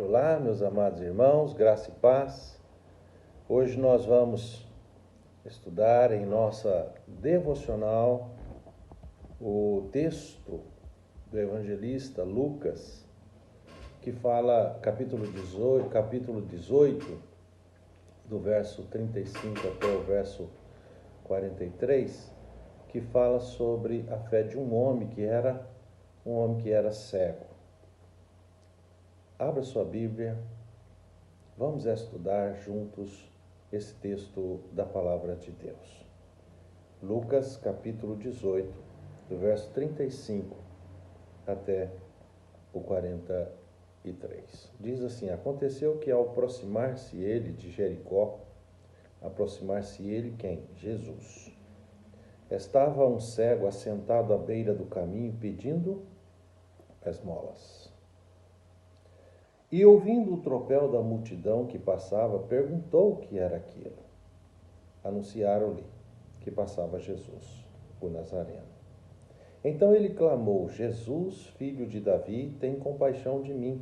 Olá, meus amados irmãos, graça e paz. Hoje nós vamos estudar em nossa devocional o texto do evangelista Lucas, que fala capítulo 18, do verso 35 até o verso 43, que fala sobre a fé de um homem que era cego. Abra sua Bíblia, vamos estudar juntos esse texto da Palavra de Deus. Lucas capítulo 18, do verso 35 até o 43. Diz assim: aconteceu que ao aproximar-se ele de Jericó, quem? Jesus. Estava um cego assentado à beira do caminho pedindo esmolas. E ouvindo o tropel da multidão que passava, perguntou o que era aquilo. Anunciaram-lhe que passava Jesus, o Nazareno. Então ele clamou: Jesus, filho de Davi, tem compaixão de mim.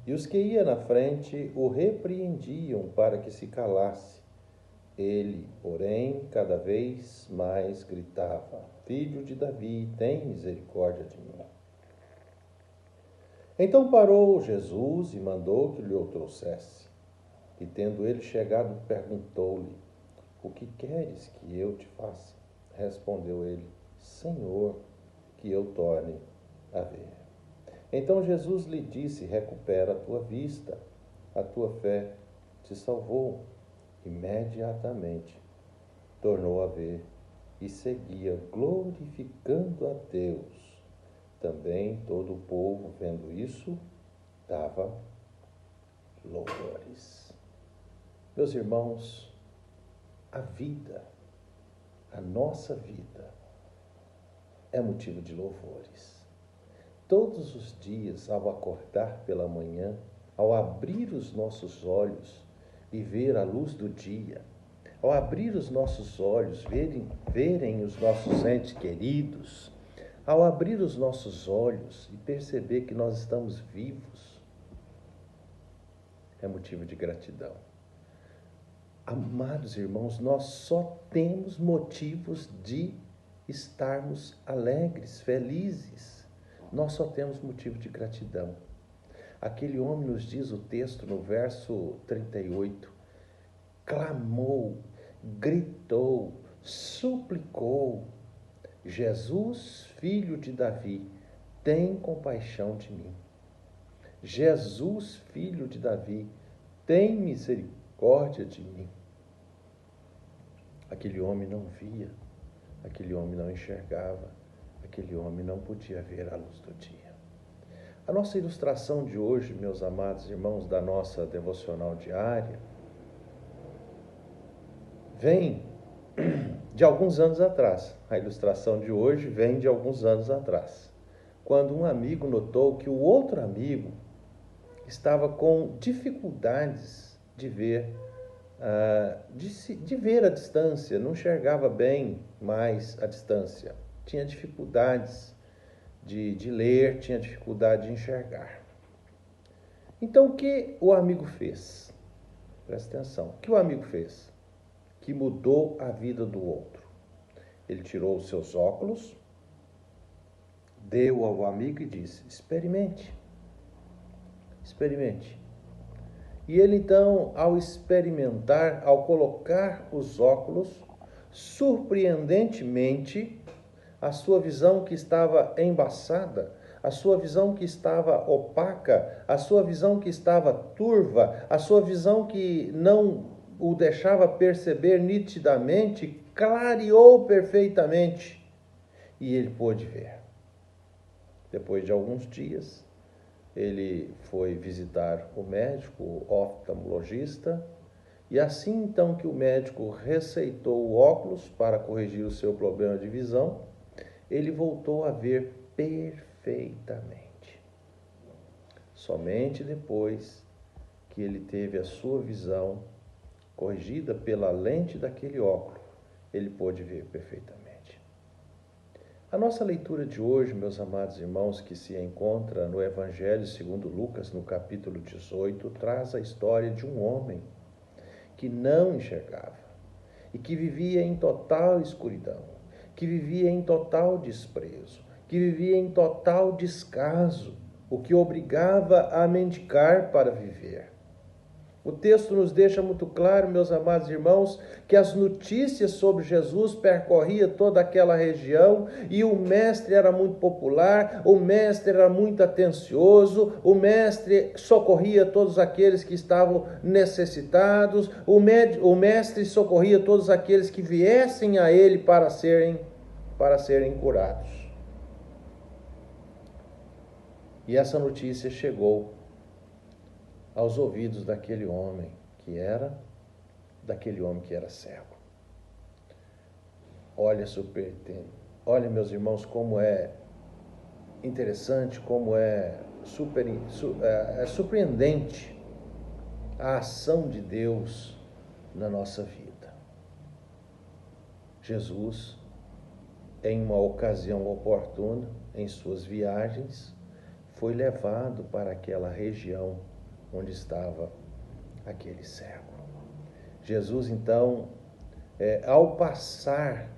E os que iam na frente o repreendiam para que se calasse. Ele, porém, cada vez mais gritava: Filho de Davi, tem misericórdia de mim. Então parou Jesus e mandou que lhe o trouxesse. E tendo ele chegado, perguntou-lhe: O que queres que eu te faça? Respondeu ele: Senhor, que eu torne a ver. Então Jesus lhe disse: Recupera a tua vista, a tua fé te salvou. Imediatamente tornou a ver e seguia glorificando a Deus. Também todo o povo, vendo isso, dava louvores. Meus irmãos, a vida, a nossa vida, é motivo de louvores. Todos os dias, ao acordar pela manhã, ao abrir os nossos olhos e ver a luz do dia, ao abrir os nossos olhos, verem os nossos entes queridos, ao abrir os nossos olhos e perceber que nós estamos vivos, é motivo de gratidão. Amados irmãos, nós só temos motivos de estarmos alegres, felizes. Nós só temos motivo de gratidão. Aquele homem, nos diz o texto no verso 38, clamou, gritou, suplicou: Jesus, filho de Davi, tem compaixão de mim. Jesus, filho de Davi, tem misericórdia de mim. Aquele homem não via, aquele homem não enxergava, aquele homem não podia ver a luz do dia. A nossa ilustração de hoje, meus amados irmãos, da nossa devocional diária, vem de alguns anos atrás. A ilustração de hoje vem de alguns anos atrás, quando um amigo notou que o outro amigo estava com dificuldades de ver a distância, não enxergava bem mais a distância, tinha dificuldades de ler, tinha dificuldade de enxergar. Então o que o amigo fez? Presta atenção, o que o amigo fez? Que mudou a vida do outro. Ele tirou os seus óculos, deu ao amigo e disse: experimente. E ele então, ao experimentar, ao colocar os óculos, surpreendentemente, a sua visão que estava embaçada, a sua visão que estava opaca, a sua visão que estava turva, a sua visão que não o deixava perceber nitidamente, clareou perfeitamente e ele pôde ver. Depois de alguns dias, ele foi visitar o médico, o oftalmologista, e assim então que o médico receitou o óculos para corrigir o seu problema de visão, ele voltou a ver perfeitamente. Somente depois que ele teve a sua visão corrigida pela lente daquele óculos, ele pôde ver perfeitamente. A nossa leitura de hoje, meus amados irmãos, que se encontra no Evangelho segundo Lucas, no capítulo 18, traz a história de um homem que não enxergava e que vivia em total escuridão, que vivia em total desprezo, que vivia em total descaso, o que obrigava a mendigar para viver. O texto nos deixa muito claro, meus amados irmãos, que as notícias sobre Jesus percorriam toda aquela região e o mestre era muito popular, o mestre era muito atencioso, o mestre socorria todos aqueles que estavam necessitados, o mestre socorria todos aqueles que viessem a ele para serem curados. E essa notícia chegou aos ouvidos daquele homem que era cego. Olha, meus irmãos, como é interessante, como é surpreendente a ação de Deus na nossa vida. Jesus, em uma ocasião oportuna, em suas viagens, foi levado para aquela região onde estava aquele cego. Jesus, então, ao passar,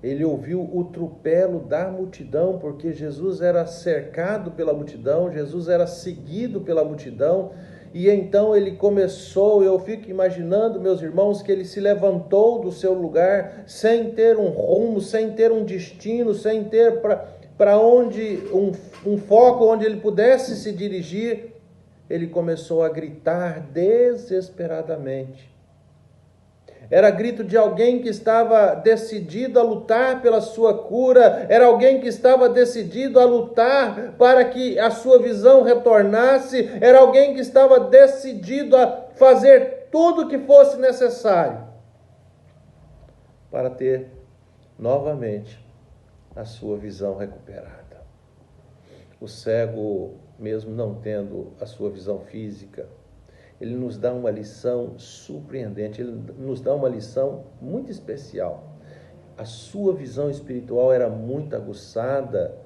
ele ouviu o tropelo da multidão, porque Jesus era cercado pela multidão, Jesus era seguido pela multidão, e então ele começou, eu fico imaginando, meus irmãos, que ele se levantou do seu lugar, sem ter um rumo, sem ter um destino, sem ter para onde um foco onde ele pudesse se dirigir. Ele começou a gritar desesperadamente. Era grito de alguém que estava decidido a lutar pela sua cura, era alguém que estava decidido a lutar para que a sua visão retornasse, era alguém que estava decidido a fazer tudo o que fosse necessário para ter novamente a sua visão recuperada. O cego, mesmo não tendo a sua visão física, ele nos dá uma lição surpreendente, ele nos dá uma lição muito especial. A sua visão espiritual era muito aguçada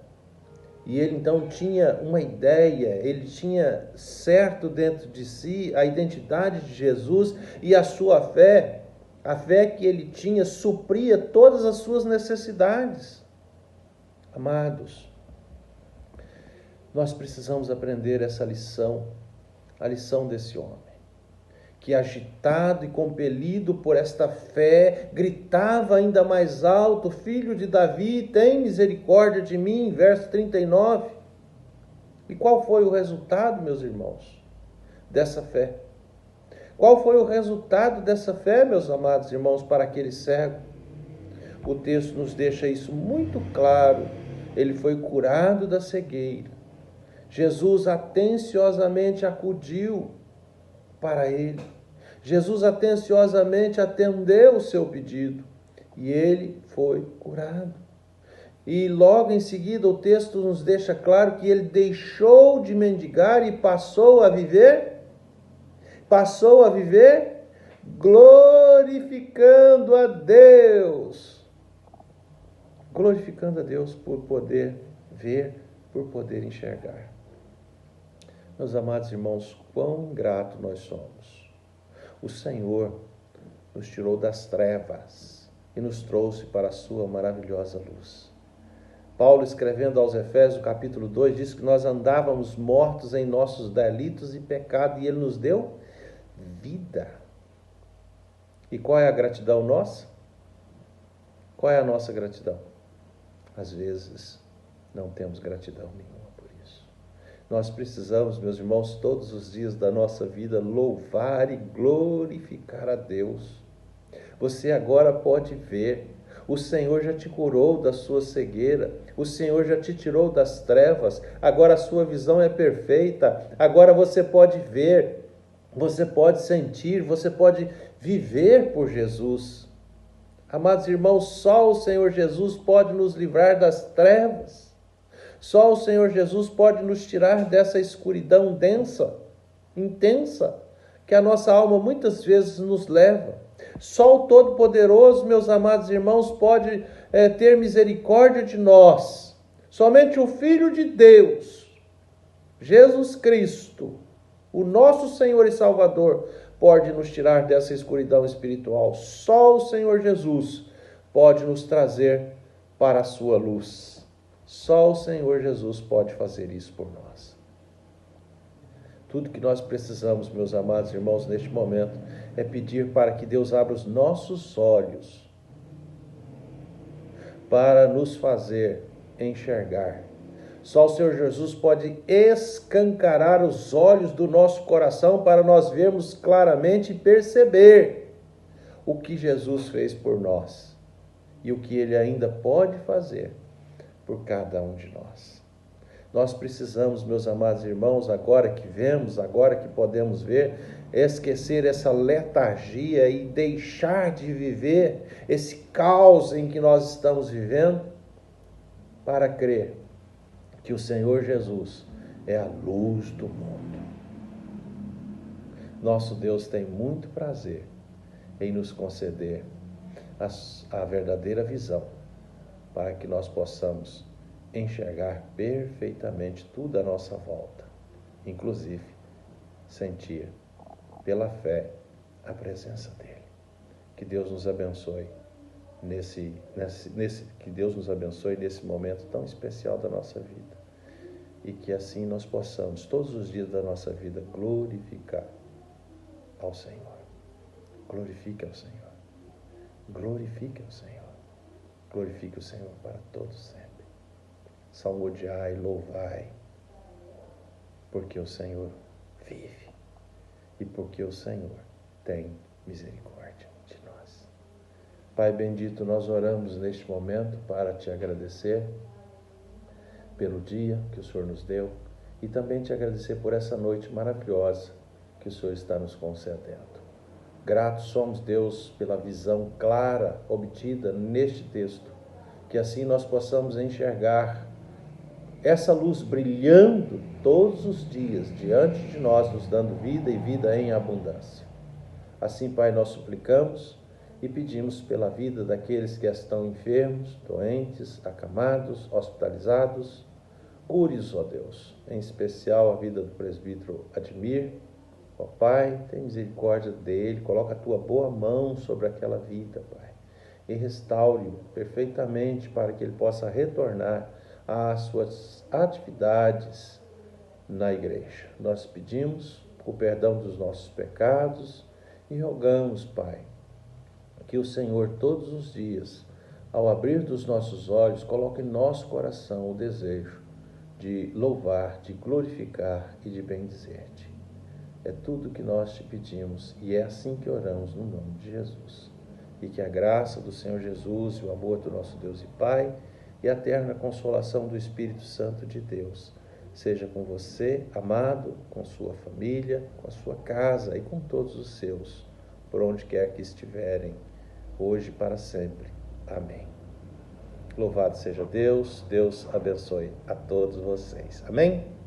e ele então tinha uma ideia, ele tinha certo dentro de si a identidade de Jesus e a sua fé, a fé que ele tinha supria todas as suas necessidades. Amados, nós precisamos aprender essa lição, a lição desse homem, que agitado e compelido por esta fé, gritava ainda mais alto: Filho de Davi, tem misericórdia de mim, verso 39. E qual foi o resultado, meus irmãos, dessa fé? Qual foi o resultado dessa fé, meus amados irmãos, para aquele cego? O texto nos deixa isso muito claro. Ele foi curado da cegueira. Jesus atenciosamente acudiu para ele. Jesus atenciosamente atendeu o seu pedido e ele foi curado. E logo em seguida o texto nos deixa claro que ele deixou de mendigar e passou a viver glorificando a Deus. Glorificando a Deus por poder ver, por poder enxergar. Meus amados irmãos, quão grato nós somos. O Senhor nos tirou das trevas e nos trouxe para a sua maravilhosa luz. Paulo, escrevendo aos Efésios, capítulo 2, diz que nós andávamos mortos em nossos delitos e pecados e ele nos deu vida. E qual é a gratidão nossa? Qual é a nossa gratidão? Às vezes não temos gratidão nenhuma. Nós precisamos, meus irmãos, todos os dias da nossa vida, louvar e glorificar a Deus. Você agora pode ver, o Senhor já te curou da sua cegueira, o Senhor já te tirou das trevas, agora a sua visão é perfeita, agora você pode ver, você pode sentir, você pode viver por Jesus. Amados irmãos, só o Senhor Jesus pode nos livrar das trevas. Só o Senhor Jesus pode nos tirar dessa escuridão densa, intensa, que a nossa alma muitas vezes nos leva. Só o Todo-Poderoso, meus amados irmãos, pode ter misericórdia de nós. Somente o Filho de Deus, Jesus Cristo, o nosso Senhor e Salvador, pode nos tirar dessa escuridão espiritual. Só o Senhor Jesus pode nos trazer para a sua luz. Só o Senhor Jesus pode fazer isso por nós. Tudo que nós precisamos, meus amados irmãos, neste momento, é pedir para que Deus abra os nossos olhos para nos fazer enxergar. Só o Senhor Jesus pode escancarar os olhos do nosso coração para nós vermos claramente e perceber o que Jesus fez por nós e o que Ele ainda pode fazer por cada um de nós. Nós precisamos, meus amados irmãos, agora que vemos, agora que podemos ver, esquecer essa letargia e deixar de viver esse caos em que nós estamos vivendo para crer que o Senhor Jesus é a luz do mundo. Nosso Deus tem muito prazer em nos conceder a verdadeira visão para que nós possamos enxergar perfeitamente tudo à nossa volta, inclusive sentir pela fé a presença dele. Que Deus nos abençoe que Deus nos abençoe nesse momento tão especial da nossa vida e que assim nós possamos todos os dias da nossa vida glorificar ao Senhor. Glorifique ao Senhor. Glorifique ao Senhor. Glorifique o Senhor para todos sempre. Salmodiai, louvai, porque o Senhor vive e porque o Senhor tem misericórdia de nós. Pai bendito, nós oramos neste momento para te agradecer pelo dia que o Senhor nos deu e também te agradecer por essa noite maravilhosa que o Senhor está nos concedendo. Gratos somos, Deus, pela visão clara obtida neste texto, que assim nós possamos enxergar essa luz brilhando todos os dias diante de nós, nos dando vida e vida em abundância. Assim, Pai, nós suplicamos e pedimos pela vida daqueles que estão enfermos, doentes, acamados, hospitalizados. Cure-os, ó Deus, em especial a vida do presbítero Admir. Ó Pai, tem misericórdia dele, coloca a tua boa mão sobre aquela vida, Pai, e restaure-o perfeitamente para que ele possa retornar às suas atividades na igreja. Nós pedimos o perdão dos nossos pecados e rogamos, Pai, que o Senhor todos os dias, ao abrir dos nossos olhos, coloque em nosso coração o desejo de louvar, de glorificar e de bendizer-te. É tudo que nós te pedimos e é assim que oramos no nome de Jesus. E que a graça do Senhor Jesus e o amor do nosso Deus e Pai e a eterna consolação do Espírito Santo de Deus seja com você, amado, com sua família, com a sua casa e com todos os seus, por onde quer que estiverem, hoje e para sempre. Amém. Louvado seja Deus, Deus abençoe a todos vocês. Amém?